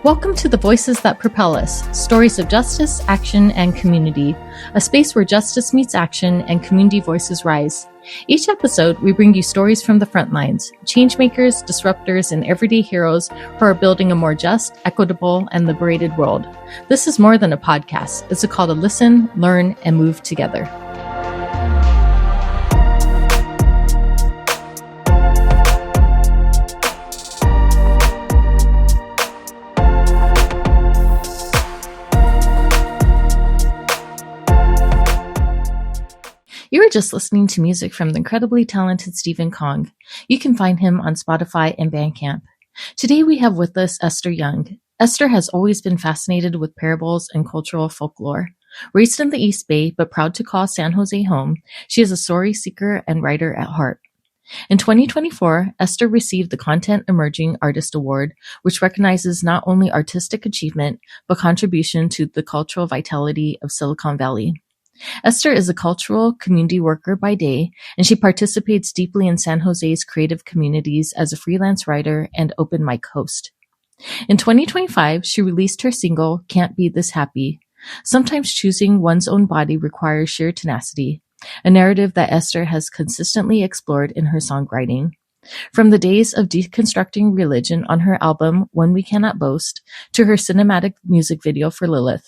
Welcome to the Voices That Propel Us, stories of justice, action, and community, a space where justice meets action and community voices rise. Each episode, we bring you stories from the front lines, changemakers, disruptors, and everyday heroes who are building a more just, equitable, and liberated world. This is more than a podcast. It's a call to listen, learn, and move together. You were just listening to music from the incredibly talented Stephen Kong. You can find him on Spotify and Bandcamp. Today we have with us Esther Young. Esther has always been fascinated with parables and cultural folklore. Raised in the East Bay, but proud to call San Jose home, she is a story seeker and writer at heart. In 2024, Esther received the Content Emerging Artist Award, which recognizes not only artistic achievement, but contribution to the cultural vitality of Silicon Valley. Esther is a cultural community worker by day, and she participates deeply in San Jose's creative communities as a freelance writer and open mic host. In 2025, she released her single, Can't Be This Happy. Sometimes choosing one's own body requires sheer tenacity, a narrative that Esther has consistently explored in her songwriting. From the days of deconstructing religion on her album, One We Cannot Boast, to her cinematic music video for Lilith.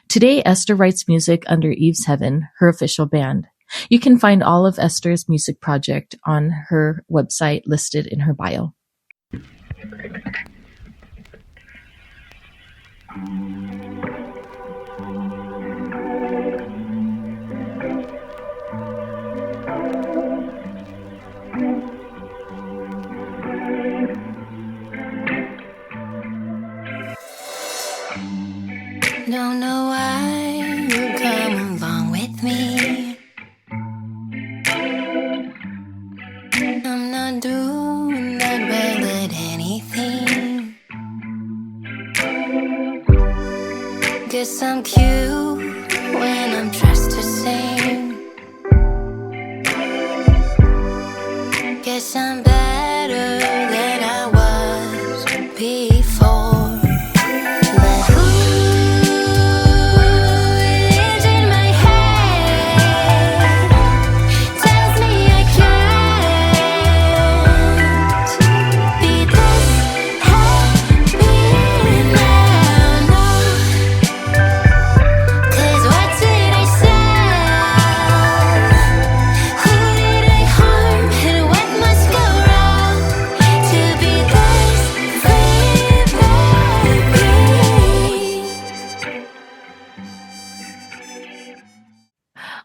Today, Esther writes music under Eve's Heaven, her official band. You can find all of Esther's music project on her website listed in her bio. Don't know why you come along with me. I'm not doing that well at anything. Guess I'm cute when I'm dressed to sing. Guess I'm better than I was before.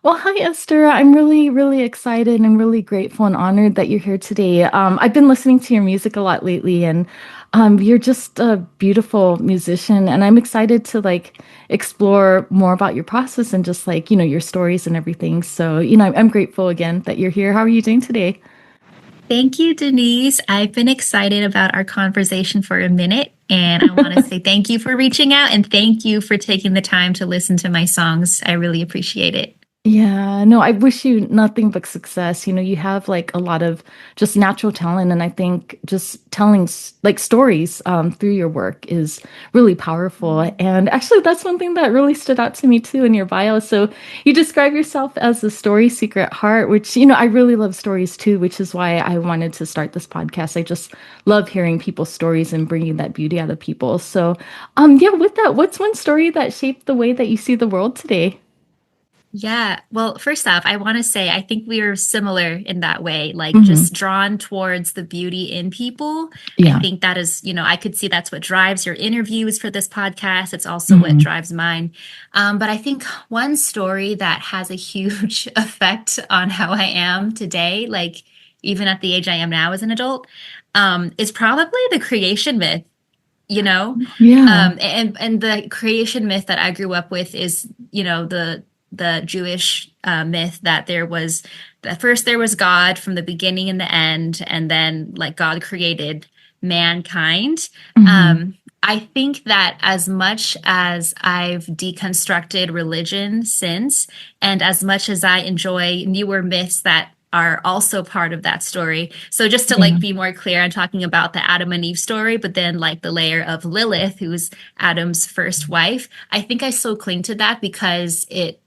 Well, hi, Esther. I'm really excited and really grateful and honored that you're here today. I've been listening to your music a lot lately, and you're just a beautiful musician, and I'm excited to explore more about your process and just your stories and everything. So, I'm grateful again that you're here. How are you doing today? Thank you, Denise. I've been excited about our conversation for a minute, and I want to say thank you for reaching out and thank you for taking the time to listen to my songs. I really appreciate it. Yeah, no, I wish you nothing but success. You have a lot of just natural talent, and I think just telling stories through your work is really powerful. And actually, that's one thing that really stood out to me too in your bio. So you describe yourself as a story seeker at heart, which I really love stories too, which is why I wanted to start this podcast. I just love hearing people's stories and bringing that beauty out of people. So, yeah, with that, what's one story that shaped the way that you see the world today? Yeah. Well, first off, I want to say I think we are similar in that way, just drawn towards the beauty in people. Yeah. I think that is, I could see that's what drives your interviews for this podcast. It's also what drives mine. But I think one story that has a huge effect on how I am today, even at the age I am now as an adult, is probably the creation myth. Yeah. And the creation myth that I grew up with is, the Jewish myth that there was God from the beginning and the end, and then God created mankind. I think that as much as I've deconstructed religion since, and as much as I enjoy newer myths that are also part of that story. So just to Yeah. like be more clear, I'm talking about the Adam and Eve story, but then like the layer of Lilith, who's Adam's first wife. I think I so cling to that because it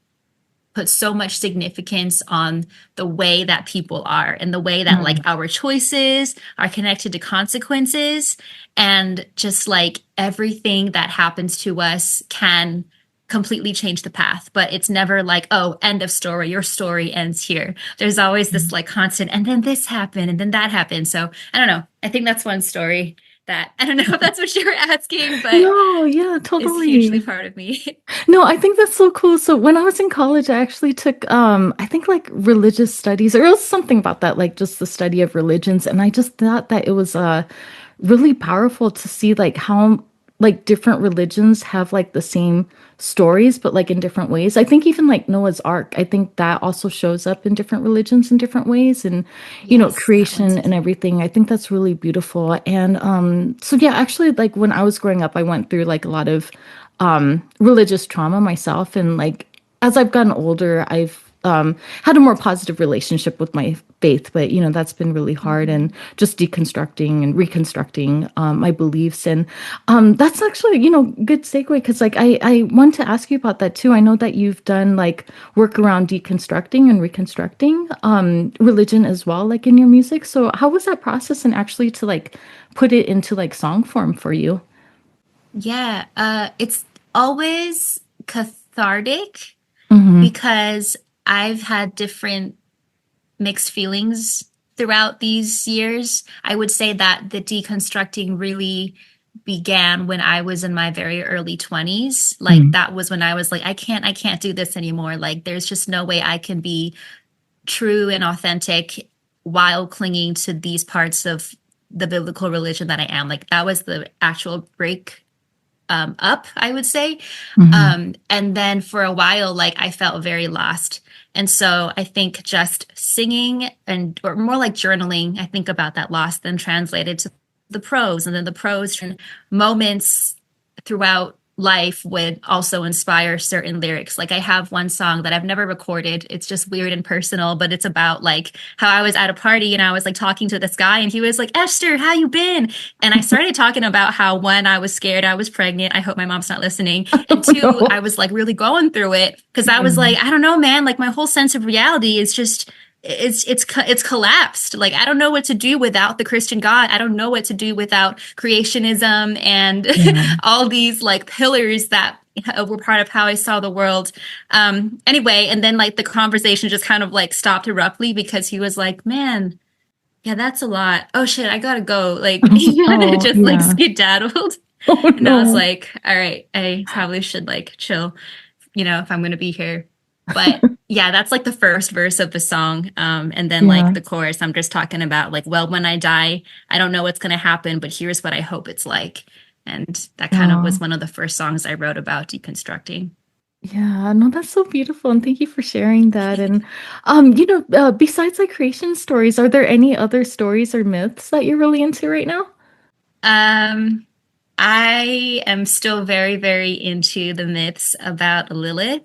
put so much significance on the way that people are and the way that like Mm. our choices are connected to consequences, and just like everything that happens to us can completely change the path, but it's never like, oh, end of story, your story ends here. There's always this like constant, and then this happened and then that happened. So I don't know, I think that's one story that I don't know if that's what you were asking, but No, yeah, is hugely totally. part of me. No, I think that's so cool. So when I was in college, I actually took I think like religious studies, or it was something about that, like just the study of religions. And I just thought that it was really powerful to see like how like different religions have like the same stories, but like in different ways. I think even like Noah's Ark, I think that also shows up in different religions in different ways. And Yes, that one creation too. and everything. I think that's really beautiful. And so yeah, actually like when I was growing up, I went through like a lot of religious trauma myself. And like as I've gotten older, I've had a more positive relationship with my faith, but that's been really hard, and Mhm. just deconstructing and reconstructing my beliefs. And that's actually, good segue, because like I want to ask you about that too. I know that you've done like work around deconstructing and reconstructing religion as well, like in your music. So how was that process, and actually to like put it into like song form for you? Yeah, it's always cathartic Mm-hmm. because I've had different mixed feelings throughout these years. I would say that the deconstructing really began when I was in my very early 20s. Like that was when I was like, I can't do this anymore. Like there's just no way I can be true and authentic while clinging to these parts of the biblical religion that I am. Like that was the actual break up, I would say. Mm-hmm. And then for a while, like I felt very lost. And so I think just singing and, or more like journaling, I think about that loss, then translated to the prose, and then the prose and moments throughout life would also inspire certain lyrics. Like I have one song that I've never recorded. It's just weird and personal, but it's about like how I was at a party and I was like talking to this guy and he was like, Esther, how you been? And I started talking about how, one, I was scared, I was pregnant. I hope my mom's not listening. And Oh two, no. I was like really going through it because I was Yeah. like, I don't know, man, like my whole sense of reality is just it's collapsed. Like I don't know what to do without the Christian God. I don't know what to do without creationism and Yeah. all these like pillars that were part of how I saw the world. Anyway, and then like the conversation just kind of like stopped abruptly because he was like, "Man, yeah, that's a lot. Oh shit, I gotta go." Like he had to Oh, just like yeah. skedaddled. Oh And I was no. like, all right, I probably should like chill, if I'm gonna be here. But yeah, that's like the first verse of the song. And then like Yeah. the chorus, I'm just talking about like, well, when I die, I don't know what's gonna happen, but here's what I hope it's like. And that kind of was Oh, one of the first songs I wrote about deconstructing. yeah. No, that's so beautiful. And thank you for sharing that. And, besides like creation stories, are there any other stories or myths that you're really into right now? Um, I am still very, very into the myths about Lilith.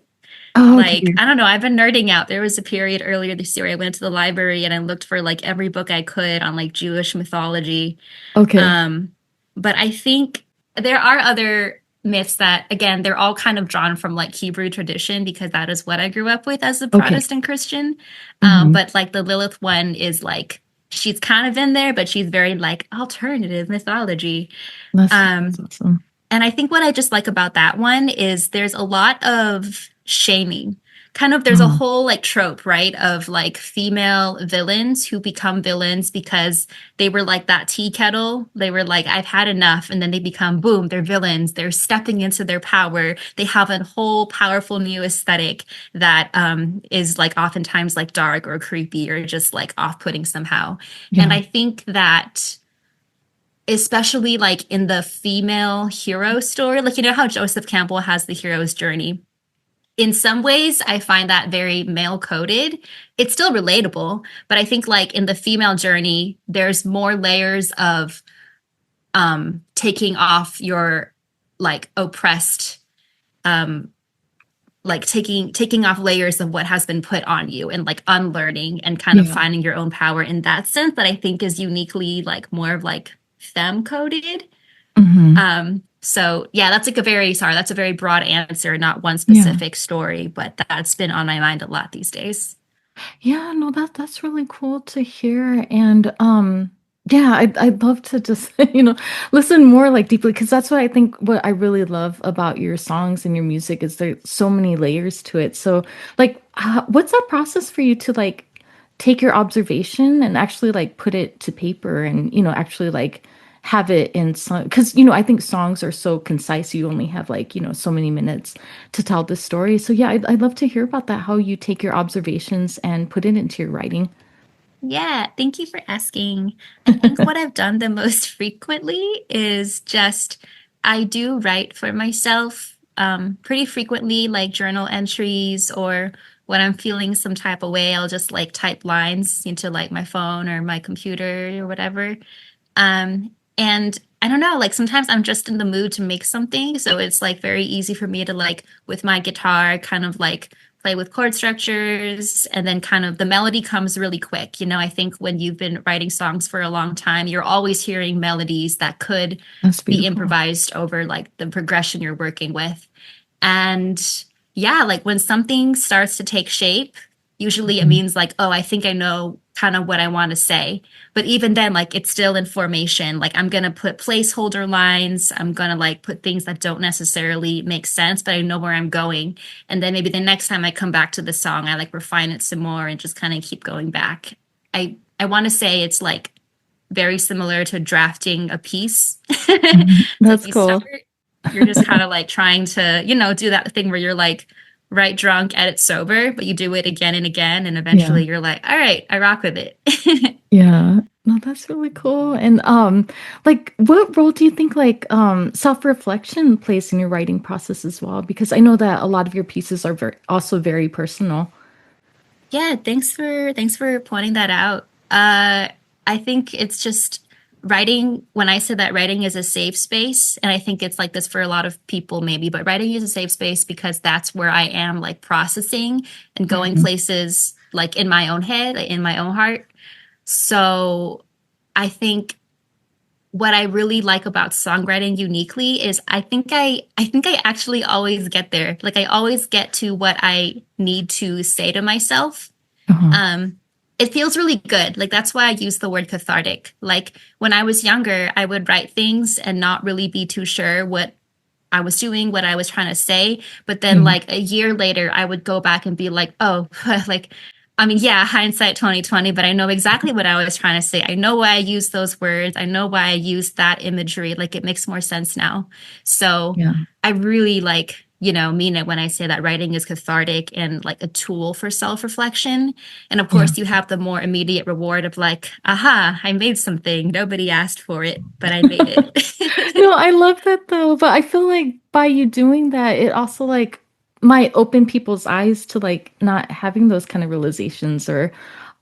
Oh, Like, okay. I don't know, I've been nerding out. There was a period earlier this year I went to the library and I looked for like every book I could on like Jewish mythology. Okay. Um, but I think there are other myths that, again, they're all kind of drawn from like Hebrew tradition because that is what I grew up with as a Okay. Protestant Christian. Hmm. But like the Lilith one is like, she's kind of in there, but she's very like alternative mythology. That's Um, awesome. and I think what I just like about that one is there's a lot of shaming. Kind of, there's a Oh, whole like trope, right? Of like female villains who become villains because they were like that tea kettle. They were like, I've had enough. And then they become, boom, they're villains. They're stepping into their power. They have a whole powerful new aesthetic that is like oftentimes like dark or creepy or just like off putting somehow. And yeah. I think that especially like in the female hero story, like how Joseph Campbell has the hero's journey. In some ways, I find that very male coded. It's still relatable, but I think like in the female journey, there's more layers of taking off your like oppressed um like taking off layers of what has been put on you and like unlearning and kind of Yeah. finding your own power in that sense that I think is uniquely like more of like femme coded. Hmm. So yeah, that's a very broad answer, not one Yeah. specific story, but that's been on my mind a lot these days. Yeah, no, that's really cool to hear. And yeah, I'd love to just, listen more like deeply because that's what I think what I really love about your songs and your music is there's so many layers to it. So like what's that process for you to like take your observation and actually like put it to paper and, actually like have it in some because I think songs are so concise. You only have like, so many minutes to tell the story. So yeah, I'd love to hear about that, how you take your observations and put it into your writing. Yeah, thank you for asking. I think what I've done the most frequently is just I do write for myself pretty frequently, like journal entries, or when I'm feeling some type of way, I'll just like type lines into like my phone or my computer or whatever. And I don't know, like sometimes I'm just in the mood to make something. So it's like very easy for me to like with my guitar kind of like play with chord structures and then kind of the melody comes really quick. You know, I think when you've been writing songs for a long time, you're always hearing melodies that could That's be beautiful. improvised over like the progression you're working with. And yeah, like when something starts to take shape, usually it Mhm. means like, oh, I think I know kind of what I want to say. But even then, like it's still in formation. Like I'm gonna put placeholder lines. I'm gonna like put things that don't necessarily make sense, but I know where I'm going. And then maybe the next time I come back to the song, I like refine it some more and just kind of keep going back. I want to say it's like very similar to drafting a piece. Mhm. So That's you start, cool. you're just kind of like trying to, do that thing where you're like write drunk, edit sober, but you do it again and again, and Yeah. eventually you're like, all right, I rock with it. Yeah. No, that's really cool. And like what role do you think like self-reflection plays in your writing process as well? Because I know that a lot of your pieces are also very personal. Yeah, thanks for pointing that out. I think it's just writing, when I said that writing is a safe space, and I think it's like this for a lot of people maybe, but writing is a safe space because that's where I am like processing and going Mhm. places like in my own head, like, in my own heart. So I think what I really like about songwriting uniquely is I think I actually always get there. Like I always get to what I need to say to myself. Uh-huh. um, it feels really good. Like that's why I use the word cathartic. Like when I was younger, I would write things and not really be too sure what I was doing, what I was trying to say. But then Yeah. like a year later, I would go back and be like, oh, like, I mean, yeah, hindsight 2020, but I know exactly what I was trying to say. I know why I used those words. I know why I used that imagery. Like it makes more sense now. So Yeah. I really like, mean it when I say that writing is cathartic and like a tool for self-reflection. And of Yeah. course, you have the more immediate reward of like, aha, I made something. Nobody asked for it, but I made it. No, I love that though, but I feel like by you doing that, it also like might open people's eyes to like not having those kind of realizations or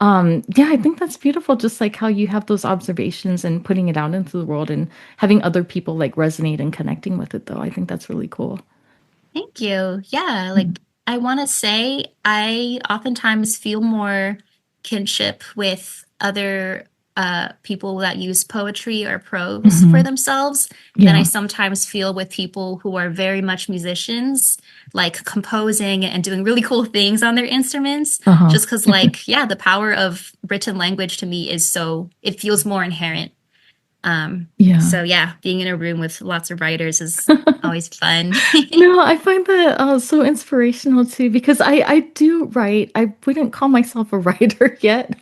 yeah, I think that's beautiful just like how you have those observations and putting it out into the world and having other people like resonate and connecting with it though. I think that's really cool. Thank you. Yeah, Yeah. like I want to say I oftentimes feel more kinship with other people that use poetry or prose for Hmm. themselves than I Yeah. sometimes feel with people who are very much musicians, like composing and doing really cool things on their instruments. Uh-huh. Just because, like, yeah, the power of written language to me is so, it feels more inherent. Yeah. So yeah, being in a room with lots of writers is always fun. No, I find that so inspirational too because I do write. I wouldn't call myself a writer yet.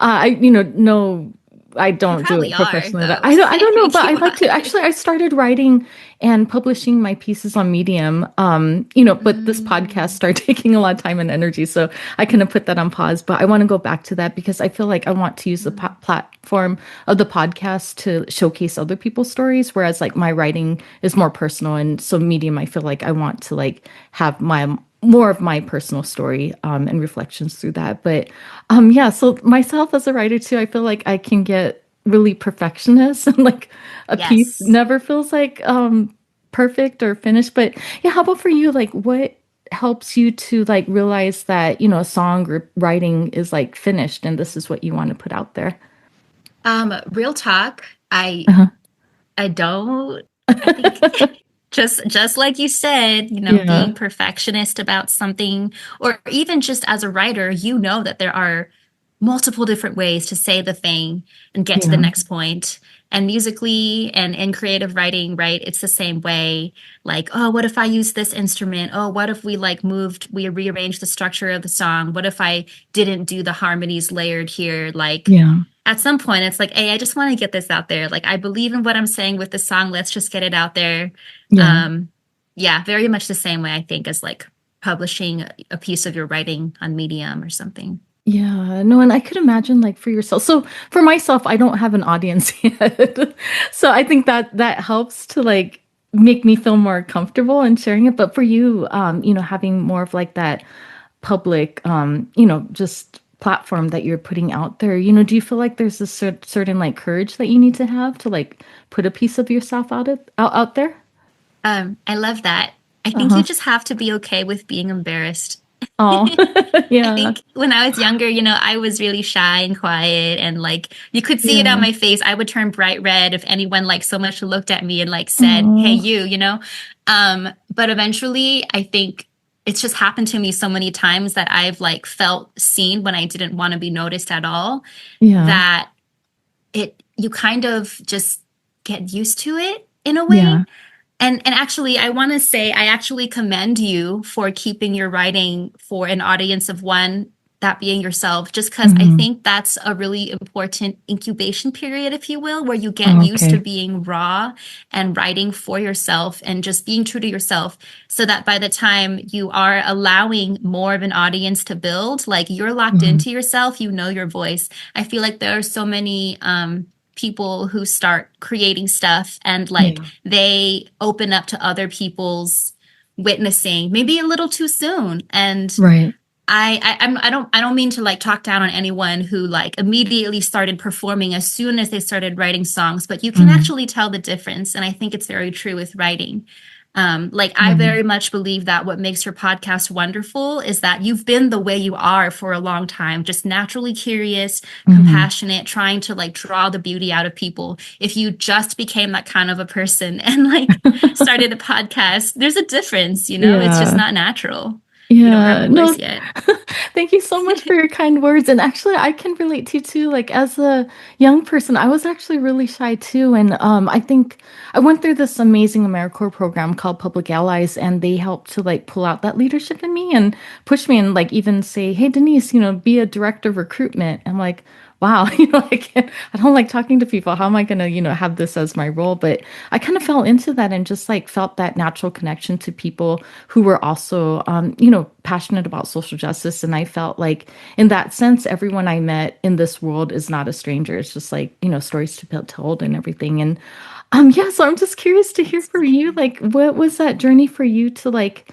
No, I You don't do probably it are, professionally. But though. I don't I know, but think I you like to are. actually I started writing and publishing my pieces on Medium. But this podcast Mm, started taking a lot of time and energy, so I kind of put that on pause. But I want to go back to that because I feel like I want to use the mm. platform of the podcast to showcase other people's stories, whereas like my writing is more personal, and so Medium, I feel like I want to like have my more of my personal story and reflections through that. But yeah, so myself as a writer too, I feel like I can get really perfectionist and like a piece Yes. never feels like perfect or finished. But yeah, how about for you? Like what? helps you to like realize that, a song or writing is like finished and this is what you want to put out there? Real talk, Uh-huh. I don't. I think just like you said, Yeah. being perfectionist about something, or even just as a writer, that there are multiple different ways to say the thing and get to the Yeah. next point. And musically and in creative writing, right? It's the same way. Like, oh, what if I use this instrument? Oh, what if we rearranged the structure of the song? What if I didn't do the harmonies layered here? Like, Yeah. at some point it's like, hey, I just want to get this out there. Like, I believe in what I'm saying with the song. Let's just get it out there. Yeah. um yeah, very much the same way, I think, as like publishing a piece of your writing on Medium or something. Yeah, no, and I could imagine like for yourself. So for myself, I don't have an audience yet. So I think that that helps to like make me feel more comfortable in sharing it. But for you, having more of like that public, just platform that you're putting out there, do you feel like there's a certain like courage that you need to have to like put a piece of yourself out there? I love that. I think you Uh-huh. just have to be okay with being embarrassed. Oh, I yeah. think when I was younger, I was really shy and quiet, and like you could see it on Yeah. my face. I would turn bright red if anyone like so much looked at me and like said, "Hey, Oh, you." But eventually, I think it's just happened to me so many times that I've like felt seen when I didn't want to be noticed at all, yeah. that it you kind of just get used to it in a way. Yeah. And actually, I want to say I actually commend you for keeping your writing for an audience of one, that being yourself, just because I Hmm. think that's a really important incubation period, if you will, where you get Oh, used to okay. being raw and writing for yourself and just being true to yourself, so that by the time you are allowing more of an audience to build, like you're locked Hmm. into yourself, your voice. I feel like there are so many people who start creating stuff and like Yeah. they open up to other people's witnessing maybe a little too soon. And Right. I don't mean to like talk down on anyone who like immediately started performing as soon as they started writing songs, but you can Mm. actually tell the difference. And I think it's very true with writing. Like, I Right. very much believe that what makes your podcast wonderful is that you've been the way you are for a long time, just naturally curious, Hmm. compassionate, trying to like draw the beauty out of people. If you just became that kind of a person and like started a podcast, there's a difference, it's just Yeah. not natural. You don't have Yeah. the voice No, yet. thank you so much for your kind words. And actually, I can relate to you too. Like as a young person, I was actually really shy too. And I think I went through this amazing AmeriCorps program called Public Allies, and they helped to like pull out that leadership in me and push me and like even say, "Hey, Denise, be a director of recruitment." I'm like, wow, I don't like talking to people. How am I gonna, have this as my role? But I kind of fell into that and just like felt that natural connection to people who were also, passionate about social justice. And I felt like in that sense, everyone I met in this world is not a stranger. It's just like, stories to be told and everything. And yeah, so I'm just curious to hear from you, like, what was that journey for you to like,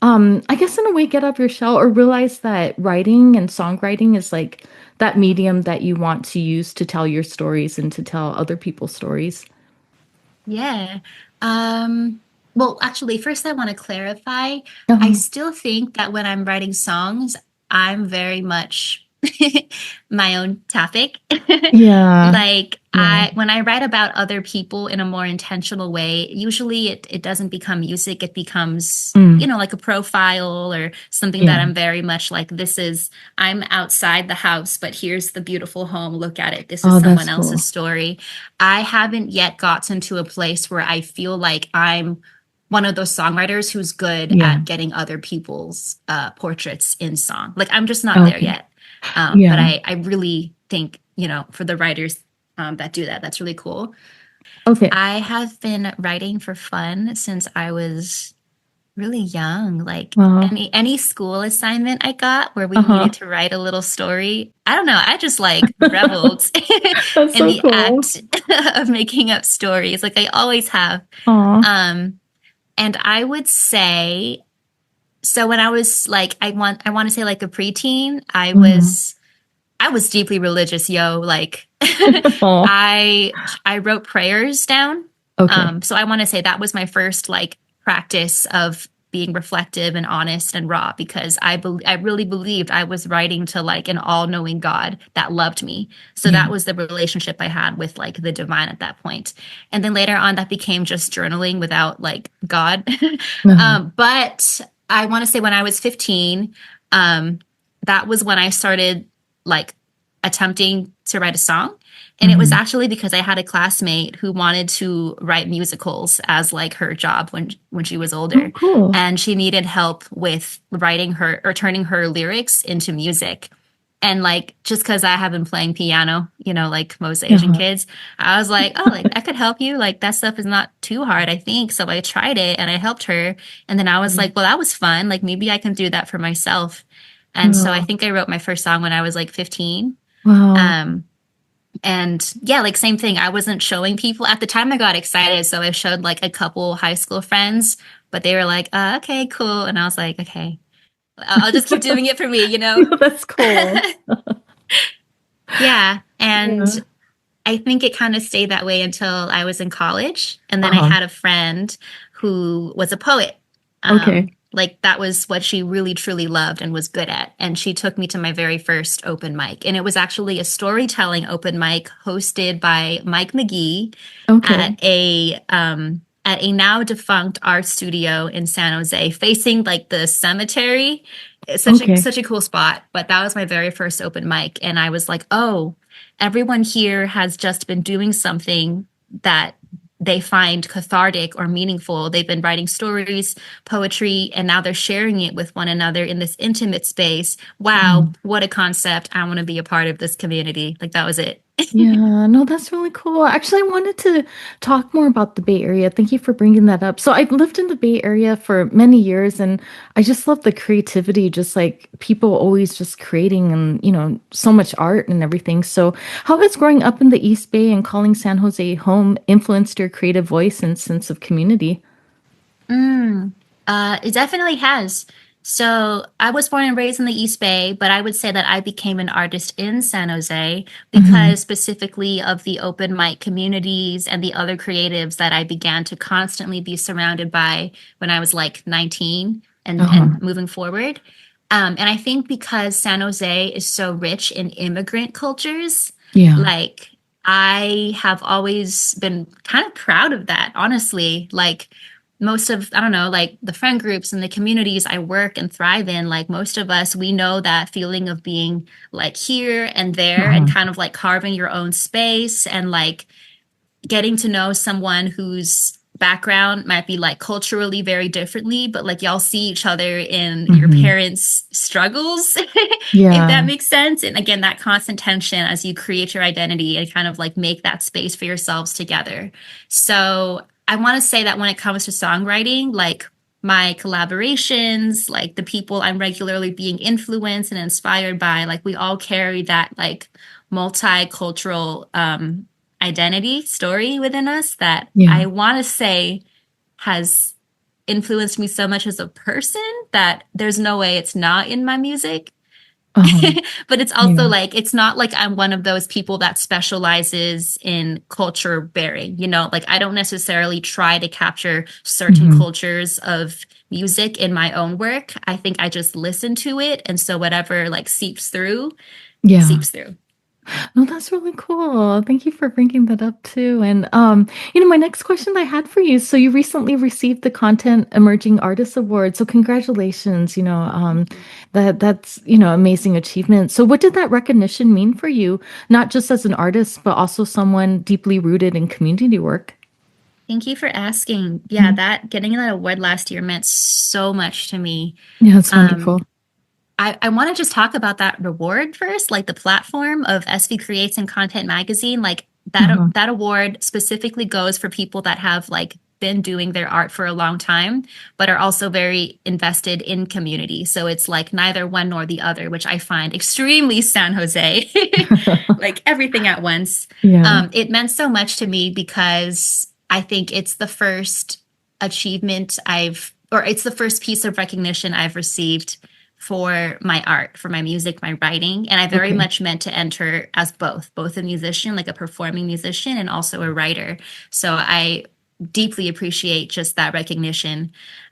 I guess in a way, get up your shell or realize that writing and songwriting is like that medium that you want to use to tell your stories and to tell other people's stories. Yeah. Well, actually, first I want to clarify. I Uh-huh. still think that when I'm writing songs, I'm very much my own topic. Yeah. Like, Yeah. when I write about other people in a more intentional way, usually it doesn't become music. It becomes, Mm. like a profile or something that Yeah. I'm very much like, I'm outside the house, but here's the beautiful home. Look at it. This is Oh, someone that's else's cool. story. I haven't yet gotten to a place where I feel like I'm one of those songwriters who's good Yeah. at getting other people's portraits in song. Like, I'm just not there Okay. yet. But Yeah. I really think, for the writers that do that, that's really cool. Okay. I have been writing for fun since I was really young. Like, Wow. any school assignment I got where we Uh-huh. needed to write a little story, I don't know, I just like reveled That's in so the cool. act of making up stories. Like, I always have. Aw. Um, and I would say, so when I was like, I want to say like a preteen, Mhm. I was deeply religious, yo. Like, Aw. I wrote prayers down. Okay. So I want to say that was my first like practice of being reflective and honest and raw, because I really believed I was writing to like an all-knowing God that loved me. So Yeah. that was the relationship I had with like the divine at that point. And then later on, that became just journaling without like God. Uh-huh. But I want to say when I was 15, um, that was when I started like attempting to write a song. And it was Mhm. actually because I had a classmate who wanted to write musicals as like her job when she was Oh, older. cool. And she needed help with writing her or turning her lyrics into music. And like just because I have been playing piano, like most Asian Uh-huh. kids, I was like, oh, like I could help you. Like that stuff is not too hard, I think. So I tried it and I helped her. And then I was Yeah. like, well, that was fun. Like maybe I can do that for myself. And so I Oh, think I wrote my first song when I was like 15. wow. Um, and yeah, like same thing. I wasn't showing people at the time. I got excited, so I showed like a couple high school friends, but they were like, "Okay, cool," and I was like, "Okay, I'll just keep doing it for me," you know? That's cool. Yeah, and Yeah. I think it kind of stayed that way until I was in college, and then I Uh-huh. had a friend who was a poet. Okay. Like that was what she really truly loved and was good at. And she took me to my very first open mic. And it was actually a storytelling open mic hosted by Mike McGee Okay. at a now defunct art studio in San Jose, facing like the cemetery. It's Okay. such a cool spot. But that was my very first open mic. And I was like, oh, everyone here has just been doing something that they find cathartic or meaningful. They've been writing stories, poetry, and now they're sharing it with one another in this intimate space. Wow, Mhm. what a concept. I want to be a part of this community. Like that was it. Yeah, no, that's really cool. Actually, I wanted to talk more about the Bay Area. Thank you for bringing that up. So, I've lived in the Bay Area for many years, and I just love the creativity, just like people always just creating and, so much art and everything. So, how has growing up in the East Bay and calling San Jose home influenced your creative voice and sense of community? Mm, it definitely has. So I was born and raised in the East Bay, but I would say that I became an artist in San Jose Hmm. because specifically of the open mic communities and the other creatives that I began to constantly be surrounded by when I was like 19 Uh-huh. and moving forward. And I think because San Jose is so rich in immigrant cultures, Yeah. like I have always been kind of proud of that, honestly. Like most of, I don't know, like the friend groups and the communities I work and thrive in, like most of us, we know that feeling of being like here and there and Uh-huh. kind of like carving your own space and like getting to know someone whose background might be like culturally very differently, but like y'all see each other in your Hmm. parents' struggles, if that Yeah. makes sense. And again, that constant tension as you create your identity and kind of like make that space for yourselves together. So I want to say that when it comes to songwriting, like my collaborations, like the people I'm regularly being influenced and inspired by, like we all carry that like multicultural identity story within us that Yeah. I want to say has influenced me so much as a person that there's no way it's not in my music. Uh-huh. But it's also Yeah. like, it's not like I'm one of those people that specializes in culture bearing, like I don't necessarily try to capture certain Hmm. cultures of music in my own work. I think I just listen to it. And so whatever like Yeah. seeps through. No, that's really cool. Thank you for bringing that up too. And my next question I had for you. So you recently received the Content Emerging Artist Award. So congratulations. That's, amazing achievement. So what did that recognition mean for you, not just as an artist, but also someone deeply rooted in community work? Thank you for asking. Yeah, Mhm. that getting that award last year meant so much to me. Yeah, it's Um, wonderful. I want to just talk about that reward first, like the platform of SV Creates and Content Magazine. Like Uh-huh. that award specifically goes for people that have like been doing their art for a long time, but are also very invested in community. So it's like neither one nor the other, which I find extremely San Jose, like everything at once. Yeah. It meant so much to me because I think it's the first achievement or it's the first piece of recognition I've received for my art, for my music, my writing. And I very Okay. much meant to enter as both a musician, like a performing musician, and also a writer. So I deeply appreciate just that recognition.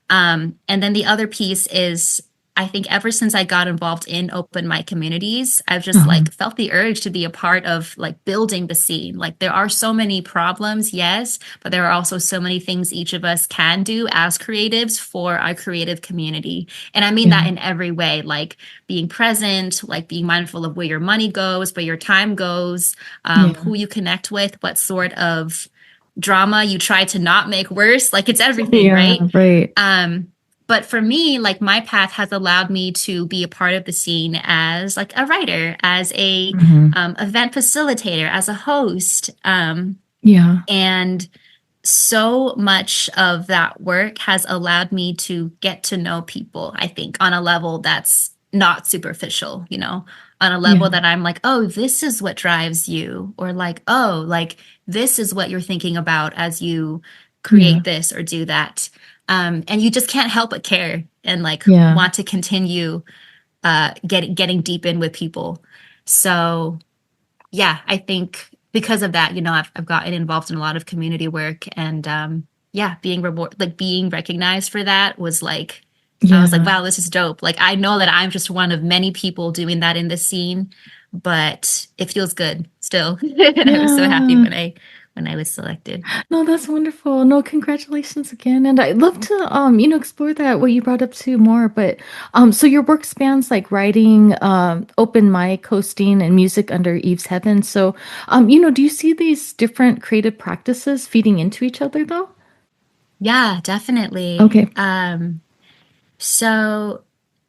And then the other piece is I think ever since I got involved in open mic communities, I've just Uh-huh. like felt the urge to be a part of like building the scene. Like there are so many problems, yes, but there are also so many things each of us can do as creatives for our creative community. And I mean that Yeah. in every way, like being present, like being mindful of where your money goes, where your time goes, Yeah. who you connect with, what sort of drama you try to not make worse. Like it's everything, Yeah, right? right. But for me, like my path has allowed me to be a part of the scene as like a writer, as a Hmm. event facilitator, as a host, Yeah. and so much of that work has allowed me to get to know people, I think, on a level that's not superficial, on a level Yeah. that I'm like, oh, this is what drives you, or like, oh, like this is what you're thinking about as you Yeah. create this or do that. And you just can't help but care and like Yeah. want to continue getting deep in with people. So yeah, I think because of that, I've gotten involved in a lot of community work and yeah, being recognized for that was like I was like, Yeah. wow, this is dope. Like I know that I'm just one of many people doing that in the scene, but it feels good still. And I was so happy Yeah. when I was selected. No, that's wonderful. No, congratulations again. And I'd love to explore that what you brought up too more. But so your work spans like writing, open mic, hosting, and music under Eve's Heaven. So do you see these different creative practices feeding into each other though? Yeah, definitely. Okay. So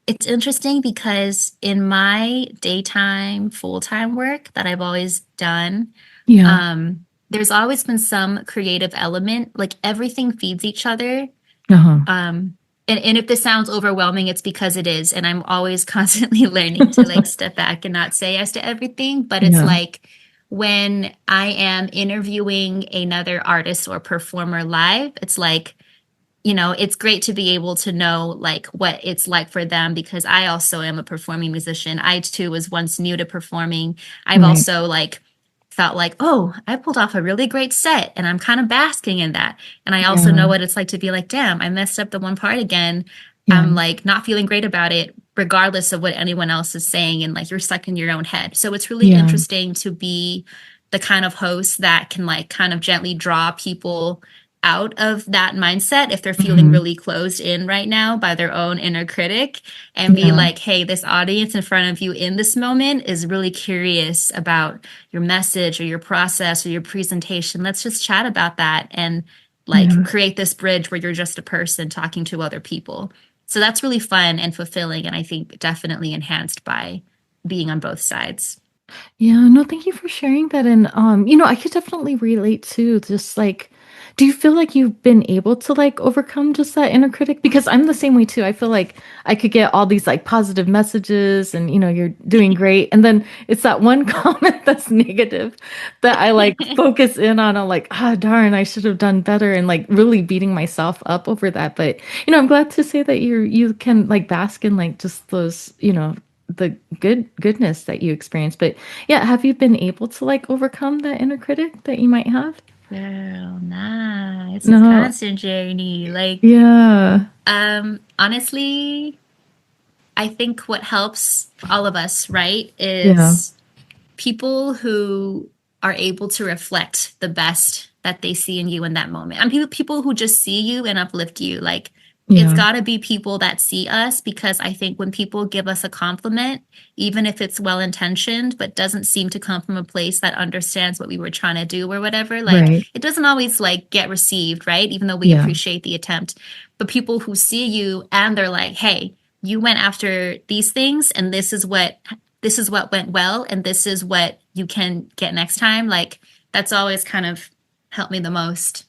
it's interesting because in my daytime, full-time work that I've always done, Yeah. there's always been some creative element. Like everything feeds each other. Uh-huh. And if this sounds overwhelming, it's because it is. And I'm always constantly learning to like step back and not say yes to everything. But it's Yeah. like when I am interviewing another artist or performer live, it's like, it's great to be able to know like what it's like for them because I also am a performing musician. I too was once new to performing. I've Right. also like felt like, oh, I pulled off a really great set and I'm kind of basking in that. And I also know Yeah. what it's like to be like, damn, I messed up the one part again. Yeah. I'm like not feeling great about it, regardless of what anyone else is saying. And like you're stuck in your own head. So it's really Yeah. interesting to be the kind of host that can like kind of gently draw people out of that mindset if they're feeling Hmm. really closed in right now by their own inner critic and be Yeah. like, hey, this audience in front of you in this moment is really curious about your message or your process or your presentation. Let's just chat about that and like Yeah. create this bridge where you're just a person talking to other people. So that's really fun and fulfilling. And I think definitely enhanced by being on both sides. Yeah, no, thank you for sharing that. And I could definitely relate to just like, do you feel like you've been able to like overcome just that inner critic? Because I'm the same way too. I feel like I could get all these like positive messages and you're doing great. And then it's that one comment that's negative that I like focus in on. I'm like, ah, darn, I should have done better and like really beating myself up over that. But I'm glad to say that you can like bask in like just those, the goodness that you experience. But yeah, have you been able to like overcome that inner critic that you might have? Girl, nah, it's a No. constant journey. Like, Yeah. honestly, I think what helps all of us, right, Yeah. is people who are able to reflect the best that they see in you in that moment. And people who just see you and uplift you. Like it's Yeah. got to be people that see us because I think when people give us a compliment, even if it's well intentioned, but doesn't seem to come from a place that understands what we were trying to do or whatever, like Right. it doesn't always like get received, right? Even though we Yeah. appreciate the attempt. But people who see you and they're like, hey, you went after these things and this is what went well and this is what you can get next time, like that's always kind of helped me the most.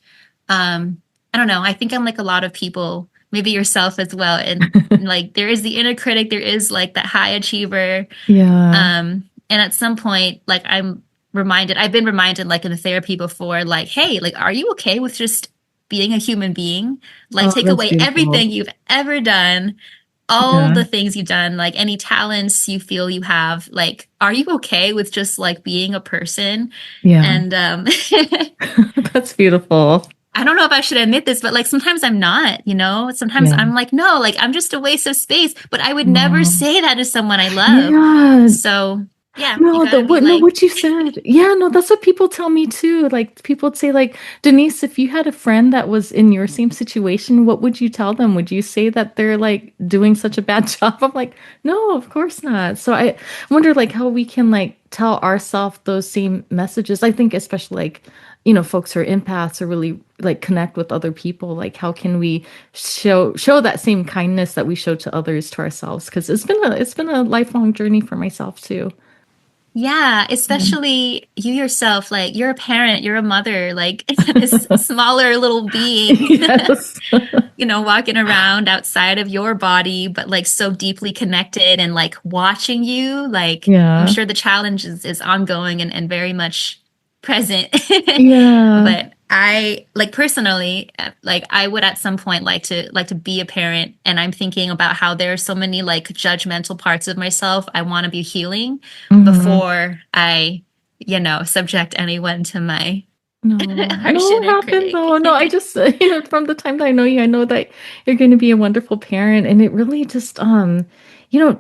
I don't know, I think I'm like a lot of people, maybe yourself as well, and like there is the inner critic, there is like that high achiever, Yeah. and at some point like I've been reminded like in the therapy before, like, hey, like are you okay with just being a human being? Like Oh, take that's away beautiful. everything you've ever done, all Yeah. the things you've done, like any talents you feel you have, like, are you okay with just like being a person? Yeah. And That's beautiful. I don't know if I should admit this, but like sometimes I'm not, you know, sometimes Yeah. I'm like, no, like I'm just a waste of space, but I would never Wow. say that to someone I love. Yeah. So yeah, you No, gotta be no, like, what you said. Yeah, no, that's what people tell me too. Like people would say like, Denise, if you had a friend that was in your same situation, what would you tell them? Would you say that they're like doing such a bad job? I'm like, no, of course not. So I wonder like how we can like tell ourselves those same messages. I think especially like, folks who are empaths or really like connect with other people. Like how can we show that same kindness that we show to others to ourselves? Because it's been a lifelong journey for myself too. yeah, Yeah. especially you yourself, like you're a parent, you're a mother, like this smaller little being, Yes. you know, walking around outside of your body, but like so deeply connected and like watching you. Like I'm Yeah. sure the challenge is ongoing and very much present. Yeah. But I like personally, like I would at some point like to be a parent, and I'm thinking about how there are so many like judgmental parts of myself I want to be healing Hmm. before I, you know, subject anyone to my No, harsh no, it inner happened critic. though. No, I just, from the time that I know you, I know that you're going to be a wonderful parent. And it really just,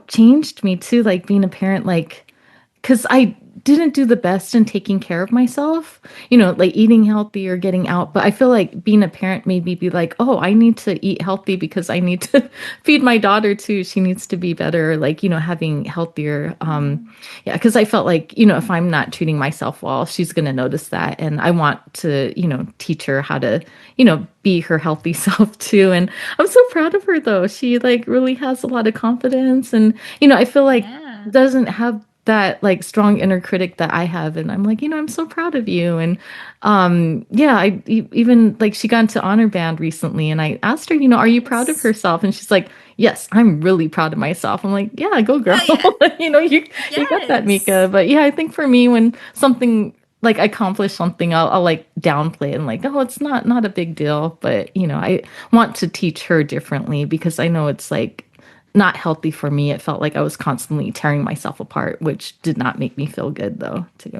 changed me too, like being a parent, like, because I didn't do the best in taking care of myself, like eating healthy or getting out. But I feel like being a parent made me be like, oh, I need to eat healthy because I need to feed my daughter too. She needs to be better, like, having healthier. Yeah, because I felt like, if I'm not treating myself well, she's going to notice that. And I want to, teach her how to, be her healthy self too. And I'm so proud of her though. She like really has a lot of confidence and, I feel like Yeah. doesn't have that like strong inner critic that I have. And I'm like, I'm so proud of you. And yeah, even like she got into honor band recently and I asked her, are you proud of Nice. herself? And she's like, yes, I'm really proud of myself. I'm like, yeah, go girl. Oh yeah. You got that, Yes. Mika. But yeah, I think for me when something like I accomplish something, I'll like downplay it and like, oh, it's not a big deal. But I want to teach her differently because I know it's like not healthy for me. It felt like I was constantly tearing myself apart, which did not make me feel good though, too.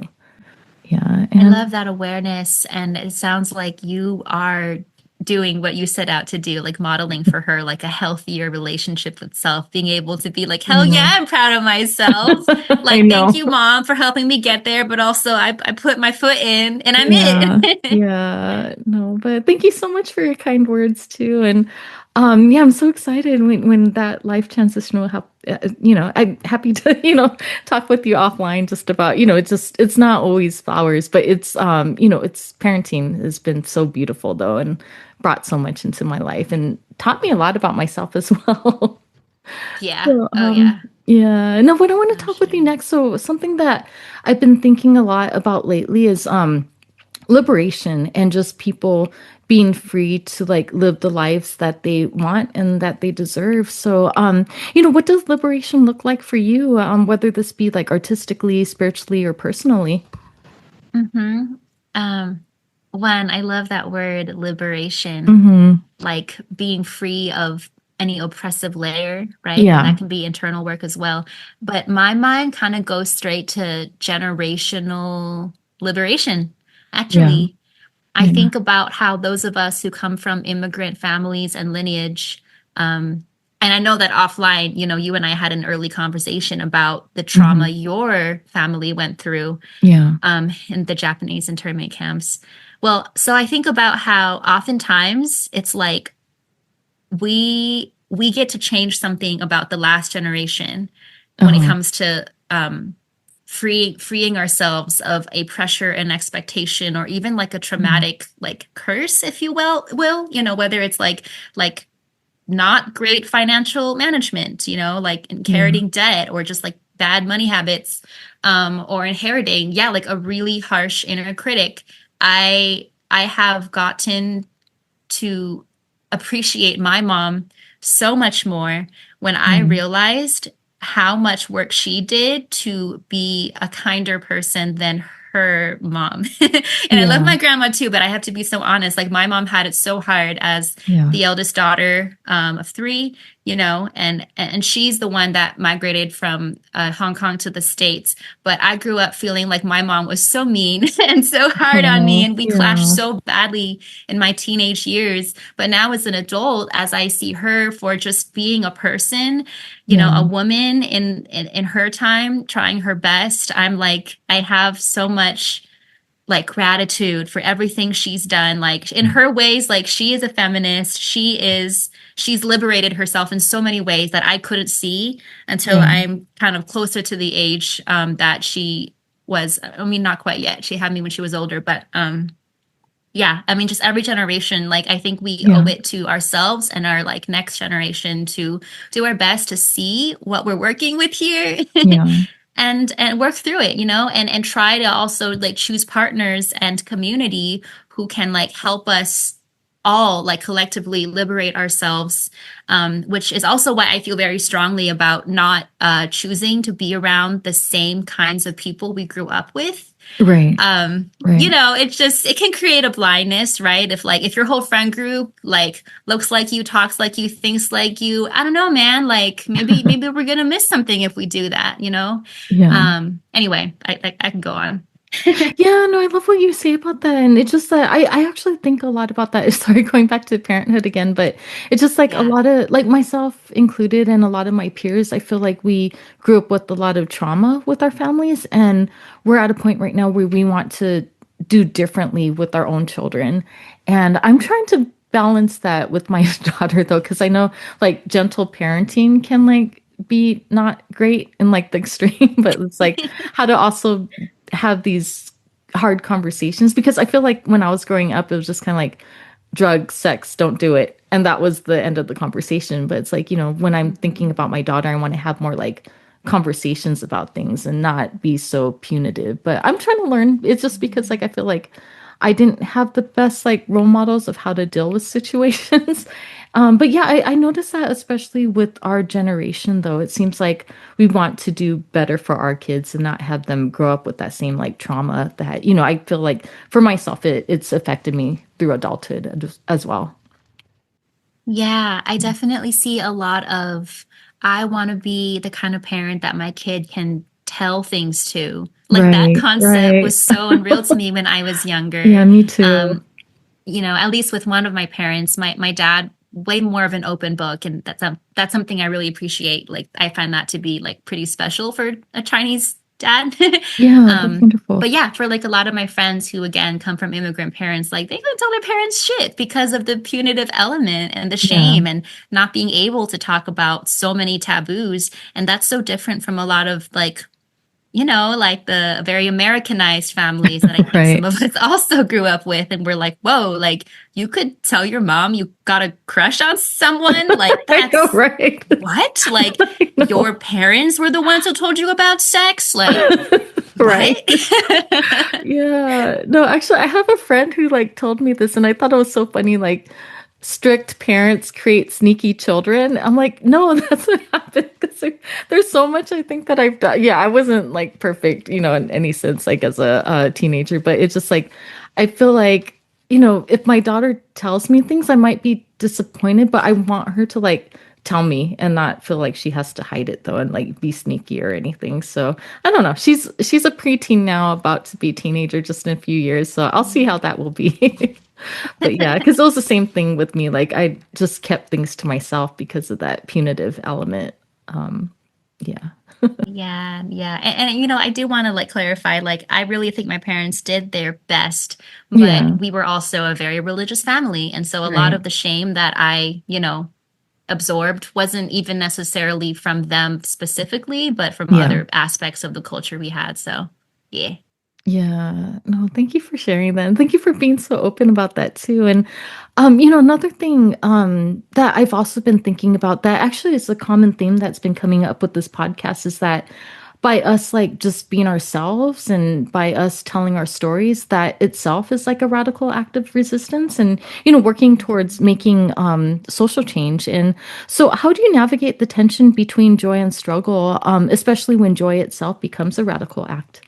Yeah. I And love that awareness. And it sounds like you are doing what you set out to do, like modeling for her, like a healthier relationship with self, being able to be like, hell yeah, yeah, I'm proud of myself. I Like, thank know. you, mom, for helping me get there. But also, I put my foot in and I'm Yeah. it. Yeah. No, but thank you so much for your kind words too. And yeah, I'm so excited when that life transition will happen. I'm happy to, talk with you offline just about, it's not always flowers, but it's parenting has been so beautiful though and brought so much into my life and taught me a lot about myself as well. Yeah. So, Oh, yeah. yeah. No, what I want to Oh, talk with you sure. next. So something that I've been thinking a lot about lately is liberation and just people being free to like live the lives that they want and that they deserve. So, what does liberation look like for you? Whether this be like artistically, spiritually, or personally? Mm-hmm. Um, One, I love that word liberation, Mm-hmm. like being free of any oppressive layer, right? And that Yeah. can be internal work as well. But my mind kind of goes straight to generational liberation. Yeah. Actually, I Yeah. think about how those of us who come from immigrant families and lineage, and I know that offline, you know, you and I had an early conversation about the trauma Mm-hmm. your family went through Yeah. in the Japanese internment camps. Well, so I think about how oftentimes it's like we get to change something about the last generation when it Uh-huh. comes to freeing ourselves of a pressure and expectation or even like a Mm-hmm. traumatic like curse, if you will, you know, whether it's like not great financial management, you know, like Yeah. inheriting debt or just like bad money habits, or inheriting, yeah, like a really harsh inner critic. I have gotten to appreciate my mom so much more when I Mm. realized how much work she did to be a kinder person than her mom. And I love Yeah. my grandma too, but I have to be so honest. Like my mom had it so hard as Yeah. the eldest daughter of three. and she's the one that migrated from Hong Kong to the States. But I grew up feeling like my mom was so mean and so hard on me, Oh, and we clashed yeah. so badly in my teenage years. But now as an adult, as I see her for just being a person, a Yeah. woman in her time trying her best, I'm like, I have so much like gratitude for everything she's done. Like in her ways, like she is a feminist. She's liberated herself in so many ways that I couldn't see until Yeah. I'm kind of closer to the age that she was. I mean, not quite yet. She had me when she was older, but yeah, I mean, just every generation, like I think we owe Yeah. it to ourselves and our like next generation to do our best to see what we're working with here Yeah. and work through it, and try to also like choose partners and community who can like help us all like collectively liberate ourselves, which is also why I feel very strongly about not choosing to be around the same kinds of people we grew up with. Right. Right. It's just it can create a blindness, right? If your whole friend group like looks like you, talks like you, thinks like you, I don't know, man. Like maybe we're gonna miss something if we do that. Yeah. Anyway, I can go on. Yeah, no, I love what you say about that. And it's just that I actually think a lot about that. Sorry, going back to parenthood again, but it's just like a Yeah. lot of, like myself included, and a lot of my peers, I feel like we grew up with a lot of trauma with our families. And we're at a point right now where we want to do differently with our own children. And I'm trying to balance that with my daughter, though, because I know like gentle parenting can like be not great in like the extreme, but it's like how to also have these hard conversations, because I feel like when I was growing up, it was just kind of like drugs, sex, don't do it. And that was the end of the conversation. But it's like, when I'm thinking about my daughter, I want to have more like conversations about things and not be so punitive. But I'm trying to learn. It's just because like I feel like I didn't have the best like role models of how to deal with situations. But yeah, I noticed that especially with our generation, though, it seems like we want to do better for our kids and not have them grow up with that same like trauma that, I feel like for myself, it's affected me through adulthood as well. Yeah, I definitely see a lot of I want to be the kind of parent that my kid can tell things to. Like that Right, concept was right. so unreal to me when I was Yeah, younger. me too. Um, at least with one of my parents, my dad way more of an open book, and that's something I really appreciate. Like I find that to be like pretty special for a Chinese dad. Yeah, that's um, wonderful. but yeah, for like a lot of my friends who again come from immigrant parents, like they couldn't tell their parents shit because of the punitive element and the Yeah, shame and not being able to talk about so many taboos. And that's so different from a lot of like the very Americanized families that I think some right. of us also grew up with. And we're like, whoa, like you could tell your mom you got a crush on someone? Like, I know, that's right? what? Like, I your know. parents were the ones who told you about sex? Like, what? Right. Yeah. No, actually, I have a friend who like told me this, and I thought it was so funny. Like, strict parents create sneaky children. I'm like, no, that's what happened. Because there's so much I think that I've done. Yeah, I wasn't like perfect, in any sense, like as a teenager, but it's just like, I feel like, if my daughter tells me things, I might be disappointed, but I want her to like tell me and not feel like she has to hide it though and like be sneaky or anything. So I don't know. She's a preteen now, about to be a teenager just in a few years. So I'll see how that will be. But yeah, because it was the same thing with me. Like I just kept things to myself because of that punitive element. Um, yeah. Yeah, yeah. And I do want to like clarify, like I really think my parents did their best, but Yeah. we were also a very religious family. And so a lot Right. of the shame that I absorbed wasn't even necessarily from them specifically, but from Yeah. other aspects of the culture we had. So, yeah. Yeah. No, thank you for sharing that. And thank you for being so open about that too. And another thing that I've also been thinking about that actually is a common theme that's been coming up with this podcast is that by us like just being ourselves and by us telling our stories, that itself is like a radical act of resistance and working towards making social change. And so how do you navigate the tension between joy and struggle, especially when joy itself becomes a radical act?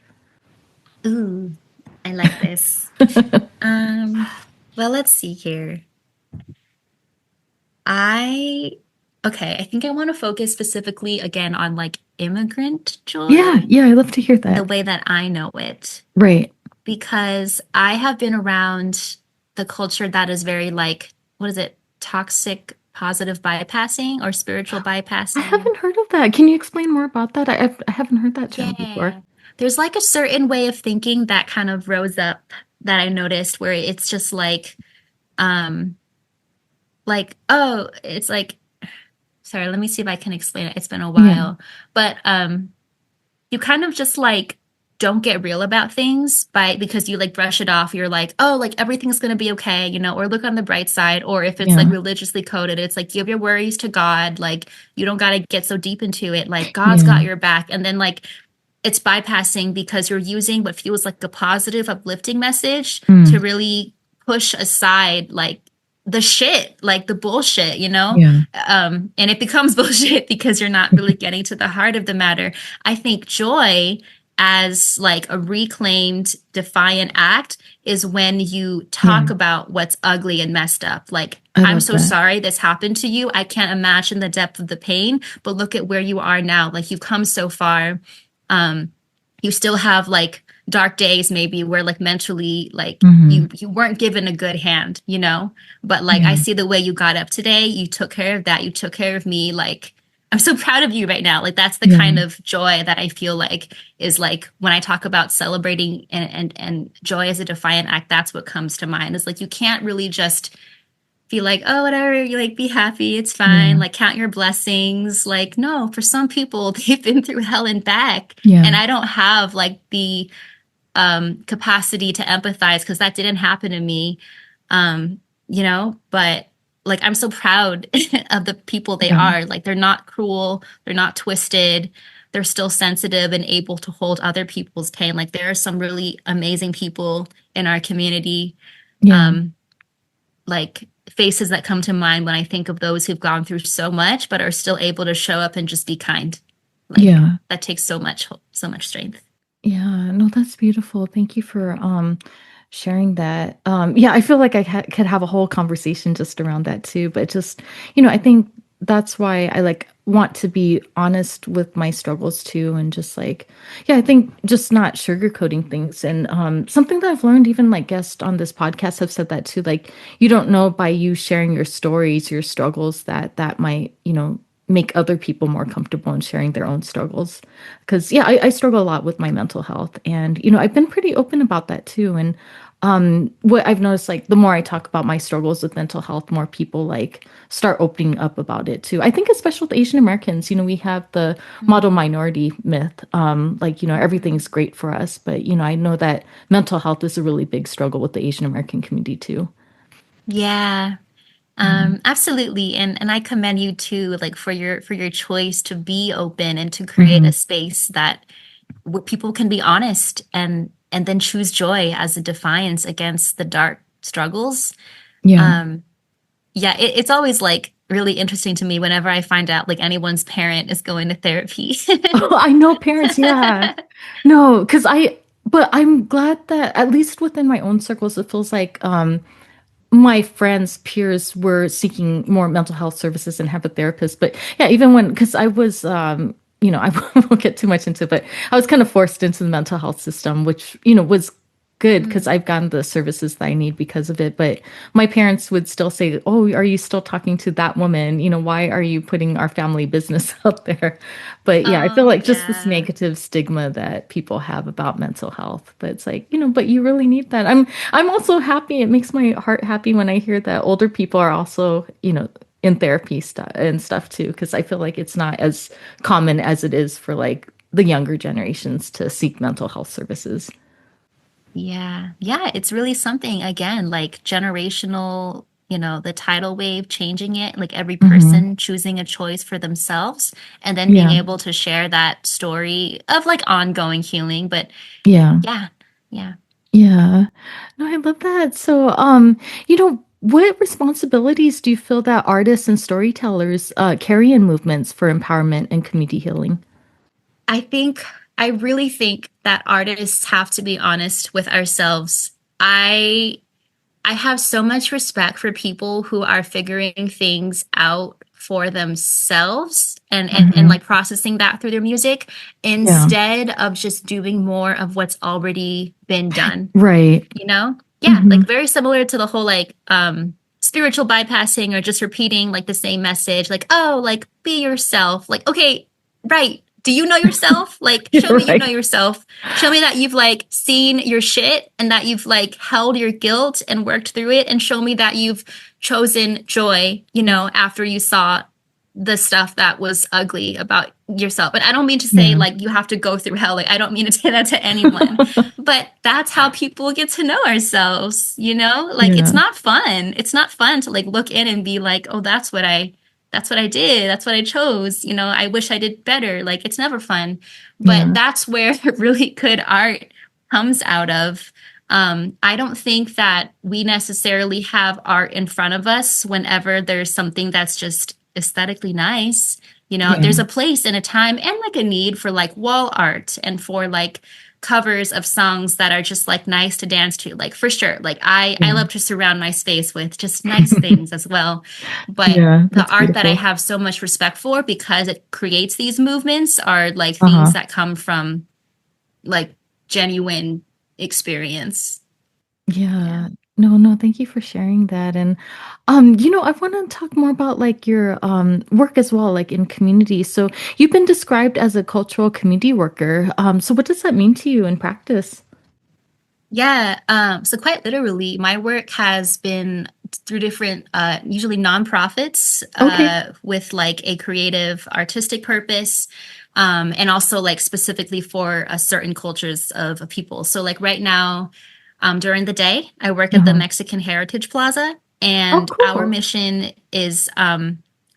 Ooh, I like this. Um, well, let's see here. I Okay, I think I want to focus specifically again on like immigrant joy, Yeah, I love to hear the that. way that I know it, Right. because I have been around the culture that is very like, what is it, toxic positive bypassing or spiritual I bypassing. haven't heard of that. Can you explain more about that? I haven't heard that term before. Yeah. There's like a certain way of thinking that kind of rose up that I noticed where it's just um, oh, it's like, sorry, let me see if I can explain it. It's been a Yeah, while. But you kind of just like don't get real about things by because you like brush it off. You're like, oh, like everything's gonna be okay, you know, or look on the bright side. Or if it's like yeah, religiously coded, it's like give your worries to God. Like you don't gotta get so deep into it. Like God's got yeah. your back. And then like it's bypassing because you're using what feels like a positive, uplifting message to Mm, really push aside like the shit, like the bullshit, you know? yeah, And it becomes bullshit because you're not really getting to the heart of the matter. I think joy as like a reclaimed defiant act is when you yeah. talk about what's ugly and messed up. Like, I I'm love so that. sorry this happened to you. I can't imagine the depth of the pain, but look at where you are now. Like, you've come so far. um you still have like dark days maybe where like mentally like Hmm. you weren't given a good hand, you know, but like I Yeah, see the way you got up today, you took care of that, you took care of me. Like I'm so proud of you right now. Like that's the kind yeah, of joy that I feel like is like when I talk about celebrating and joy as a defiant act, that's what comes to mind. Is like you can't really just be like, oh, whatever, you like be happy, it's fine, yeah, like count your blessings. Like, no, for some people, they've been through hell and back. And yeah, I don't have like the capacity to empathize because that didn't happen to me. You know, but like I'm so proud of the people they yeah, are. Like they're not cruel, they're not twisted, they're still sensitive and able to hold other people's pain. Like there are some really amazing people in our community. yeah, Um, like faces that come to mind when I think of those who've gone through so much but are still able to show up and just be kind. Like yeah. that takes so much strength. Yeah, no, that's beautiful. Thank you for sharing that. Yeah, I feel like I could have a whole conversation just around that too, but just, I think that's why I like want to be honest with my struggles too and just like, yeah, I think just not sugarcoating things. And something that I've learned, even like guests on this podcast have said that too, like you don't know by you sharing your stories, your struggles that might, make other people more comfortable in sharing their own struggles. Because yeah, I struggle a lot with my mental health, and I've been pretty open about that too. And what I've noticed, like the more I talk about my struggles with mental health, more people like start opening up about it too. I think especially with Asian Americans, we have the model minority myth. Like everything's great for us, but I know that mental health is a really big struggle with the Asian American community too. Yeah. Yeah. Absolutely. And I commend you too, like for your choice to be open and to create Hmm. a space that where people can be honest and then choose joy as a defiance against the dark struggles. Yeah. Um, yeah, it's always like really interesting to me whenever I find out like anyone's parent is going to therapy. Oh, I know parents. Yeah. No, but I'm glad that at least within my own circles, it feels like my friends, peers were seeking more mental health services and have a therapist. But yeah, even because I was, I won't get too much into it, but I was kind of forced into the mental health system, which, was good because Mm. I've gotten the services that I need because of it. But my parents would still say, "Oh, are you still talking to that woman? Why are you putting our family business out there?" But yeah, I feel Oh, like just this yeah. negative stigma that people have about mental health. But it's like, but you really need that. I'm also happy. It makes my heart happy when I hear that older people are also, in therapy stuff and stuff too, because I feel like it's not as common as it is for like the younger generations to seek mental health services. Yeah. Yeah, it's really something again, like generational, you know, the tidal wave changing it, like every Hmm. person choosing a choice for themselves and then being Yeah. able to share that story of like ongoing healing. But Yeah. yeah, yeah. Yeah. No, I love that. So, what responsibilities do you feel that artists and storytellers carry in movements for empowerment and community healing? I think I really think that artists have to be honest with ourselves. I have so much respect for people who are figuring things out for themselves and like processing that through their music Yeah. instead of just doing more of what's already been done, Right. you know? Yeah, Hmm. like very similar to the whole like spiritual bypassing or just repeating like the same message, like, oh, like be yourself. Like, okay, right. Do you know yourself? Like, show You're me you know right. yourself. Show me that you've like seen your shit and that you've like held your guilt and worked through it, and show me that you've chosen joy, you know, after you saw the stuff that was ugly about yourself. And I don't mean to say Yeah. like you have to go through hell. Like I don't mean to say that to anyone. But that's how people get to know ourselves, you know? Like it's Yeah. not fun. It's not fun to like look in and be like, "Oh, that's what I did. That's what I chose. You know, I wish I did better." Like it's never fun. But Yeah. that's where really good art comes out of. I don't think that we necessarily have art in front of us whenever there's something that's just aesthetically nice. You know, Yeah. there's a place and a time and like a need for like wall art and for like covers of songs that are just like nice to dance to. Like for sure. Like I Yeah. love to surround my space with just nice things as well. But Yeah. the That's art that I beautiful. have so much respect for because it creates these movements are like things Uh-huh. that come from like genuine experience. Yeah. Yeah. No, no, thank you for sharing that. And I want to talk more about like your work as well, like in community. So you've been described as a cultural community worker. So what does that mean to you in practice? Yeah, so quite literally, my work has been through different, usually nonprofits, Okay. with like a creative, artistic purpose, and also like specifically for certain cultures of people. So, like right now, during the day, I work at the Uh-huh. Mexican Heritage Plaza, Oh, and our cool. mission is,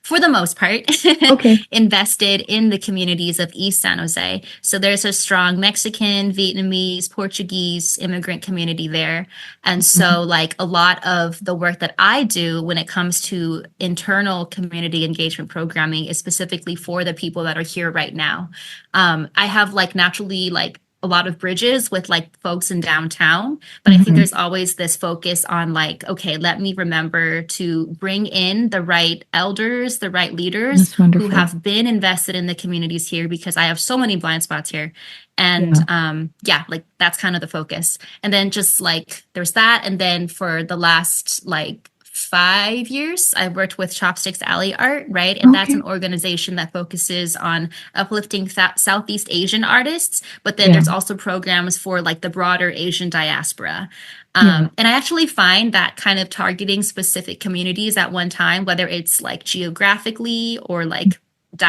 for the most part, Okay. invested in the communities of East San Jose. So there's a strong Mexican, Vietnamese, Portuguese immigrant community there. And Mhm. so, like, a lot of the work that I do when it comes to internal community engagement programming is specifically for the people that are here right now. I have, like, naturally, like, a lot of bridges with like folks in downtown, but I think Mhm. there's always this focus on like, okay, let me remember to bring in the right elders, the right leaders That's who wonderful. have been invested in the communities here because I have so many blind spots here. And Yeah. yeah, like that's kind of the focus. And then just like there's that. And then for the last like 5 years, I've worked with Chopsticks Alley Art, right? And that's an Okay. organization that focuses on uplifting Southeast Asian artists, but then Yeah. there's also programs for like the broader Asian diaspora. Yeah. And I actually find that kind of targeting specific communities at one time, whether it's like geographically or like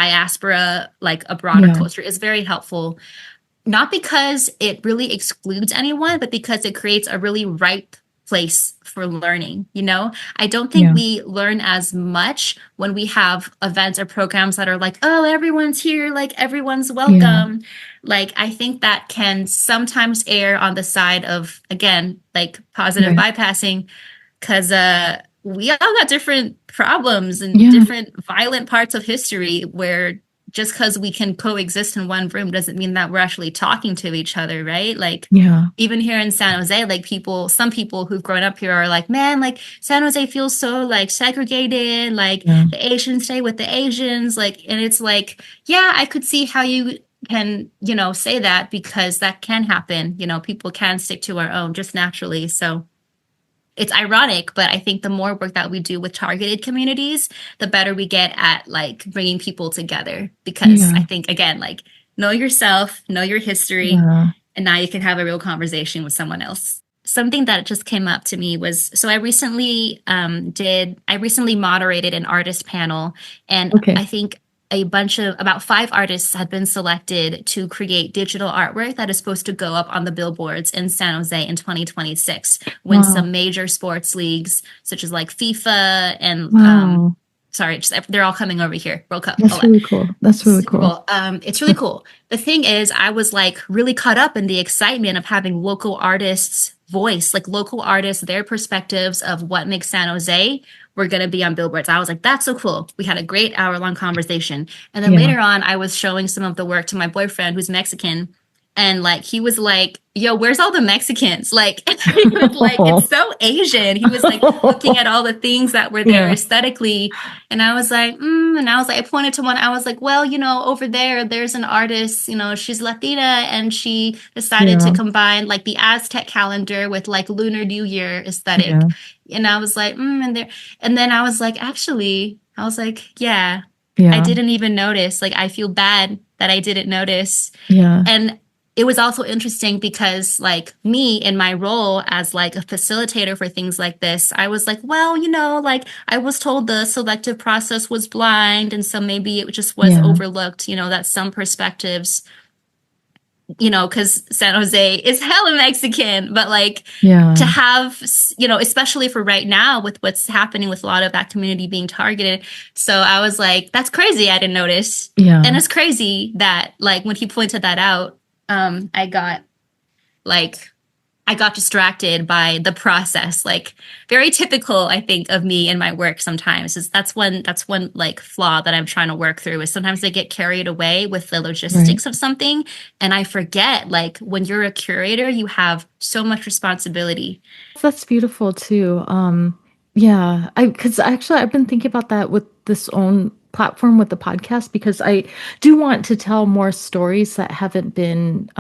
diaspora, like a broader Yeah. culture, is very helpful. Not because it really excludes anyone, but because it creates a really ripe place for learning. You know, I don't think Yeah. we learn as much when we have events or programs that are like, oh, everyone's here, like everyone's Yeah. welcome. Like, I think that can sometimes err on the side of, again, like positive Right. bypassing, because we all got different problems and Yeah. different violent parts of history where just because we can coexist in one room doesn't mean that we're actually talking to each other, right? Like Yeah. even here in San Jose, like some people who've grown up here are like, man, like San Jose feels so like segregated, like Yeah. the Asians stay with the Asians, like, and it's like, yeah, I could see how you can, you know, say that because that can happen. You know, people can stick to our own just naturally. So it's ironic, but I think the more work that we do with targeted communities, the better we get at like bringing people together. Because I Yeah. think, again, like know yourself, know your history, Yeah. and now you can have a real conversation with someone else. Something that just came up to me was so I recently moderated an artist panel, and Okay. I think a bunch of about 5 artists had been selected to create digital artwork that is supposed to go up on the billboards in San Jose in 2026 when Wow. some major sports leagues such as like FIFA and Wow. sorry, just, they're all coming over here. World Cup, all That's that. really cool. That's really Super cool. Bowl. It's really cool. The thing is, I was like really caught up in the excitement of having local artists' voice, like local artists, their perspectives of what makes San Jose were going to be on billboards. I was like, that's so cool. We had a great hour long conversation. And then Yeah. later on, I was showing some of the work to my boyfriend who's Mexican. and like he was like, yo, where's all the Mexicans? Like he was like, it's so Asian. He was like looking at all the things that were there Yeah. aesthetically, and I was like, and I was like, I pointed to one. I was like, well, over there's an artist, she's Latina, and she decided to Yeah. combine like the Aztec calendar with like Lunar New Year aesthetic. Yeah. And I was like, and then I was like, actually, I was like, yeah, I Yeah. didn't even notice. Like, I feel bad that I didn't notice. Yeah. And it was also interesting because like me in my role as like a facilitator for things like this, I was like, well, like I was told the selective process was blind. And so maybe it just was Yeah. overlooked, that some perspectives, because San Jose is hella Mexican, but like Yeah. to have, especially for right now with what's happening with a lot of that community being targeted. So I was like, that's crazy. I didn't notice. Yeah. And it's crazy that like when he pointed that out, I got distracted by the process, like very typical, I think, of me in my work sometimes is that's one like flaw that I'm trying to work through is sometimes I get carried away with the logistics of something. And I forget, like when you're a curator, you have so much responsibility. That's beautiful too. Yeah, because actually I've been thinking about that with this own platform with the podcast because I do want to tell more stories that haven't been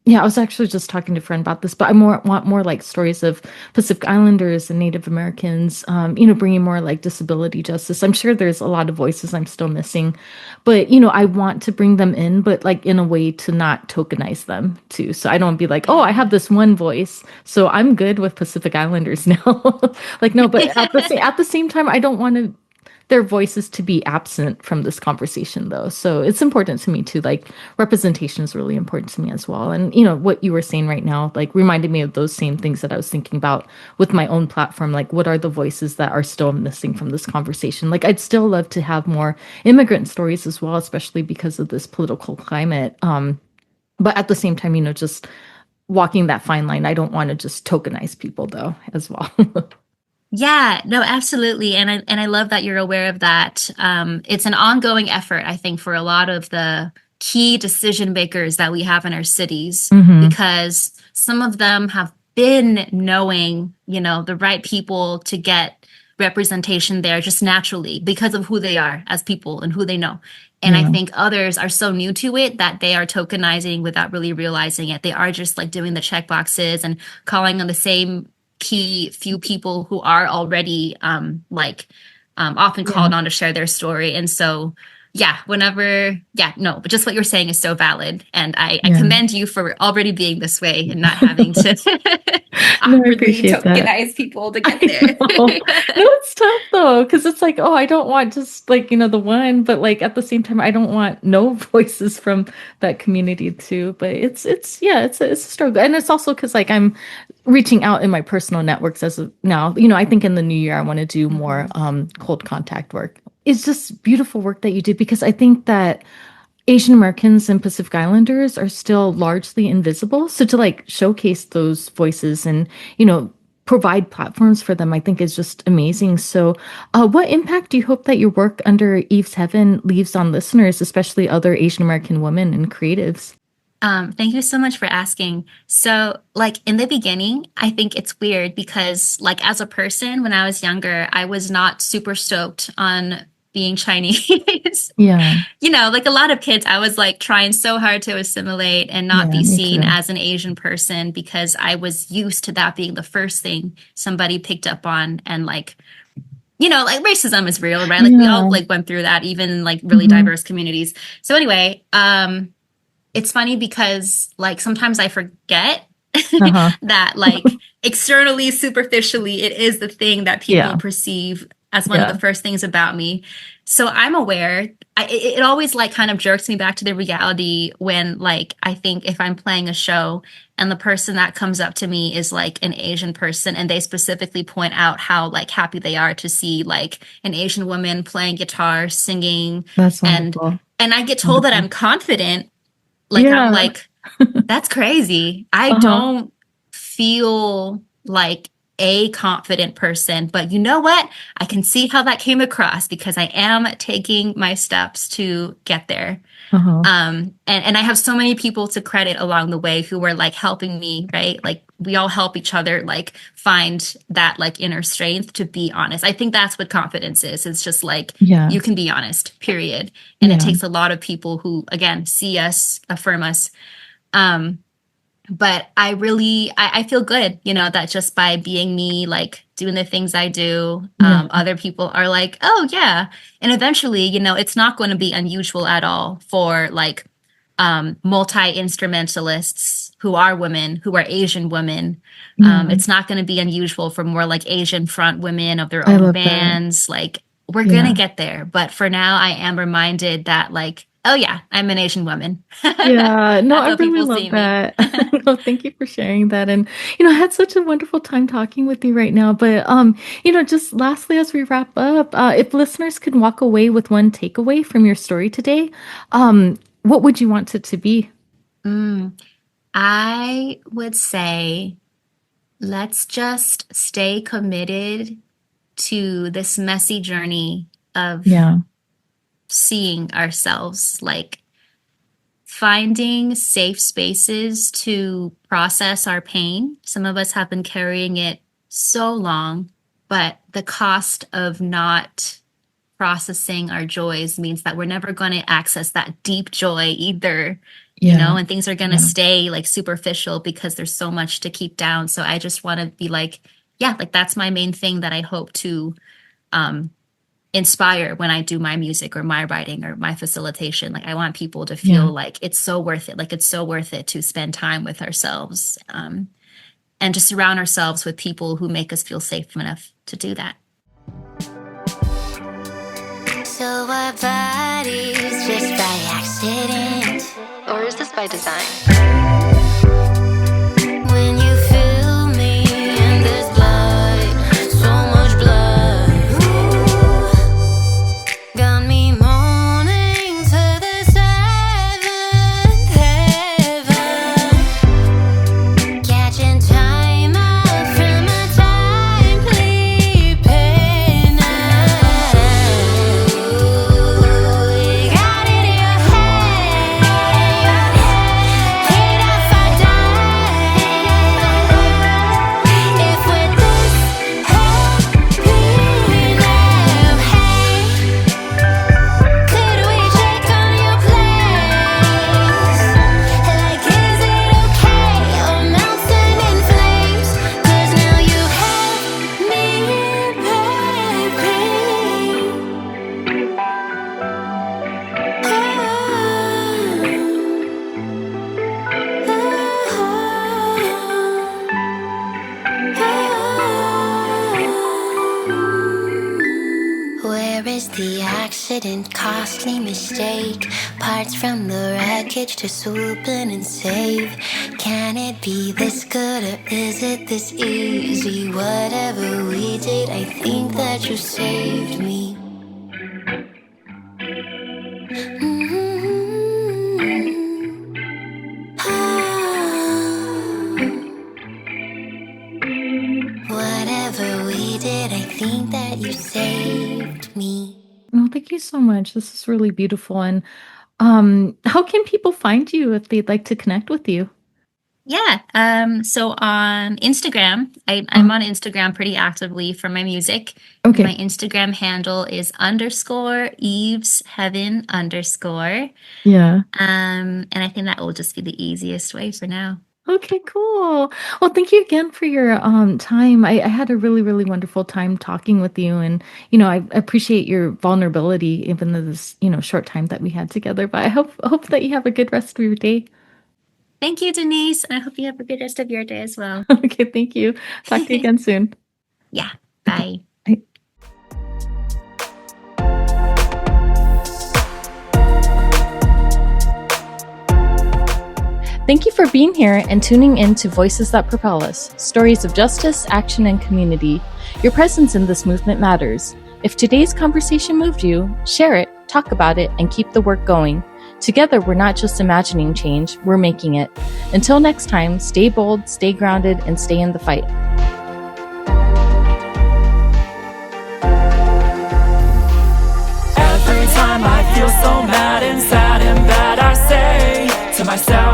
yeah, I was actually just talking to a friend about this, but want more like stories of Pacific Islanders and Native Americans, bringing more like disability justice. I'm sure there's a lot of voices I'm still missing, but I want to bring them in, but like in a way to not tokenize them too. So I don't be like, oh, I have this one voice, so I'm good with Pacific Islanders now. Like no, but at the same time, I don't want to their voices to be absent from this conversation though. So it's important to me too. Like representation is really important to me as well. And what you were saying right now, like reminded me of those same things that I was thinking about with my own platform. Like what are the voices that are still missing from this conversation? Like I'd still love to have more immigrant stories as well, especially because of this political climate. But at the same time, just walking that fine line. I don't want to just tokenize people though as well. Yeah, no, absolutely. And I love that you're aware of that. It's an ongoing effort, I think, for a lot of the key decision makers that we have in our cities, because some of them have been knowing, the right people to get representation there just naturally because of who they are as people and who they know. And I think others are so new to it that they are tokenizing without really realizing it. They are just like doing the check boxes and calling on the same key few people who are already often called on to share their story. And so but just what you're saying is so valid, and I commend you for already being this way and not having to awkwardly tokenize people to get there. No, it's tough though, because it's like, oh, I don't want just like the one, but like at the same time I don't want no voices from that community too. But it's a struggle, and it's also because like I'm reaching out in my personal networks as of now. I think in the new year I want to do more cold contact work. It's just beautiful work that you do, because I think that Asian Americans and Pacific Islanders are still largely invisible. So to like showcase those voices and, provide platforms for them, I think is just amazing. So what impact do you hope that your work under Eve's Heaven leaves on listeners, especially other Asian American women and creatives? Thank you so much for asking. So, like in the beginning, I think it's weird because, like, as a person, when I was younger, I was not super stoked on being Chinese. Yeah. Like a lot of kids, I was like trying so hard to assimilate and not be seen as an Asian person because I was used to that being the first thing somebody picked up on. And like, like racism is real, right? Like we all like went through that, even in like really diverse communities. So anyway, it's funny because like sometimes I forget that like externally, superficially, it is the thing that people perceive as one of the first things about me. So I'm aware. It always like kind of jerks me back to the reality when like I think if I'm playing a show and the person that comes up to me is like an Asian person and they specifically point out how like happy they are to see like an Asian woman playing guitar, singing. That's wonderful. And I get told that I'm confident. Like I'm like, that's crazy. I don't feel like a confident person, but you know what? I can see how that came across because I am taking my steps to get there. Uh-huh. And I have so many people to credit along the way who were like helping me, right? Like we all help each other like find that like inner strength to be honest. I think that's what confidence is. It's just like Yeah. you can be honest, period. And Yeah. it takes a lot of people who again see us, affirm us. But I feel good, you know, that just by being me, like doing the things I do, Yeah. other people are like, oh yeah. And eventually, you know, it's not going to be unusual at all for like multi-instrumentalists who are women, who are Asian women. Yeah. It's not going to be unusual for more like Asian front women of their I own love that. bands. Like we're Yeah. going to get there. But for now, I am reminded that like, oh yeah, I'm an Asian woman. Yeah, no, That's I how really people love see me. that. No, thank you for sharing that. And, I had such a wonderful time talking with you right now. But, just lastly, as we wrap up, if listeners could walk away with one takeaway from your story today, what would you want it to be? I would say let's just stay committed to this messy journey of Yeah. seeing ourselves, like finding safe spaces to process our pain. Some of us have been carrying it so long, but the cost of not processing our joys means that we're never going to access that deep joy either, Yeah. and things are going to stay like superficial because there's so much to keep down. So I just want to be like, yeah, like that's my main thing that I hope to inspire when I do my music or my writing or my facilitation. Like I want people to feel like it's so worth it. Like it's so worth it to spend time with ourselves and to surround ourselves with people who make us feel safe enough to do that. So our bodies just by accident, or is this by design? When you feel me and there's blood, so much blood, ooh, got me moaning to the seventh heaven, catching time out from a timely pen. You got it in your head, paid off our debt. If we're this happy now, hey, could we check on your place? Like, is it okay or melting in flames? 'Cause now you have me, baby. Where is the accident, costly mistake? Parts from the wreckage to swoop in and save. Can it be this good or is it this easy? Whatever we did, I think that you saved me. Whatever we did, I think that you saved me. Well, thank you so much. This is really beautiful. And how can people find you if they'd like to connect with you? Yeah. So on Instagram, I'm on Instagram pretty actively for my music. Okay. My Instagram handle is _EvesHeaven_. Yeah. And I think that will just be the easiest way for now. Okay, cool. Well, thank you again for your time. I had a really, really wonderful time talking with you, and I appreciate your vulnerability, even though this short time that we had together. But I hope that you have a good rest of your day. Thank you, Denise. And I hope you have a good rest of your day as well. Okay, thank you. Talk to you again soon. Yeah. Bye. Bye. Thank you for being here and tuning in to Voices That Propel Us, stories of justice, action, and community. Your presence in this movement matters. If today's conversation moved you, share it, talk about it, and keep the work going. Together, we're not just imagining change, we're making it. Until next time, stay bold, stay grounded, and stay in the fight. myself.